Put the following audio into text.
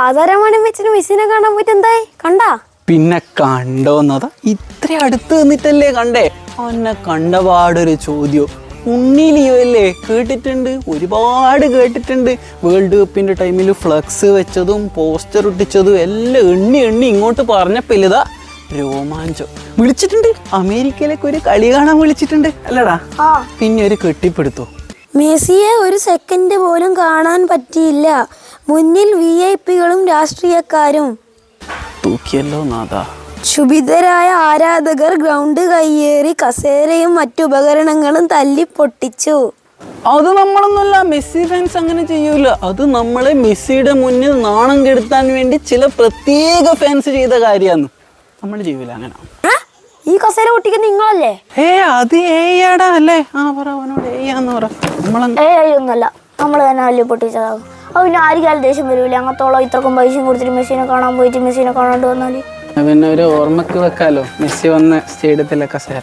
പാതാരമണി വെച്ചിട്ട് മെസ്സിനെ കാണാൻ പോയിട്ട് എന്തായി കണ്ടാ? പിന്നെ കണ്ടോന്നതാ ഇത്ര അടുത്ത് നിന്നിട്ടല്ലേ കണ്ടേ. അവനെ കണ്ടപാടൊരു ചോദ്യം, ഉണ്ണിലിയോ അല്ലേ? കേട്ടിട്ടുണ്ട്, ഒരുപാട് കേട്ടിട്ടുണ്ട്. വേൾഡ് കപ്പിന്റെ ടൈമിൽ ഫ്ലക്സ് വെച്ചതും പോസ്റ്റർ ഒട്ടിച്ചതും എല്ലാം എണ്ണി എണ്ണി ഇങ്ങോട്ട് പറഞ്ഞപ്പോൾ ഇതാ രോമാഞ്ചം. വിളിച്ചിട്ടുണ്ട്, അമേരിക്കയിലേക്ക് ഒരു കളി കാണാൻ വിളിച്ചിട്ടുണ്ട് അല്ലടാ. പിന്നെ ഒരു കെട്ടിപ്പിടുത്തോ, മെസ്സിയെ ഒരു സെക്കൻഡ് പോലും കാണാൻ പറ്റിയില്ല. മുന്നിൽ VIP-കളും രാഷ്ട്രീയക്കാരും. തൂക്കിയല്ലോ നാഥാ. ക്ഷുഭിതരായ ആരാധകർ ഗ്രൗണ്ട് കയ്യേറി കസേരയും മറ്റുപകരണങ്ങളും തല്ലി പൊട്ടിച്ചു. അത് നമ്മളൊന്നുമല്ല, മെസ്സി ഫാൻസ് അങ്ങനെ ചെയ്യൂല. അത് നമ്മളെ മെസ്സിയുടെ മുന്നിൽ നാണം കെടുത്താൻ വേണ്ടി ചില പ്രത്യേക ഫാൻസ് ചെയ്ത കാര്യമാണ്. നമ്മൾ ചെയ്യൂല അങ്ങനെ. ഈ കസേര പൊട്ടിക്കുന്ന നിങ്ങളല്ലേ? അത് ഏയാടാ അല്ലേ? പറ അവനോട് ഏയാന്ന് പറ. ഒന്നല്ല, നമ്മൾ തന്നെ തല്ലി പൊട്ടിച്ചതാകും. അത് പിന്നെ ആർക്കാലും ദേഷ്യം വരൂല. അങ്ങത്തോളം ഇത്രക്കും പൈസയും കൊടുത്തിട്ട് മെസ്സിനെ കാണാൻ പോയിട്ട് മെസ്സിനെ കാണാണ്ട് വന്നാല് പിന്നെ ഒരു ഓർമ്മക്ക് വെക്കാലോ മെസ്സി വന്ന സ്റ്റേഡിയത്തിലെ കസേര.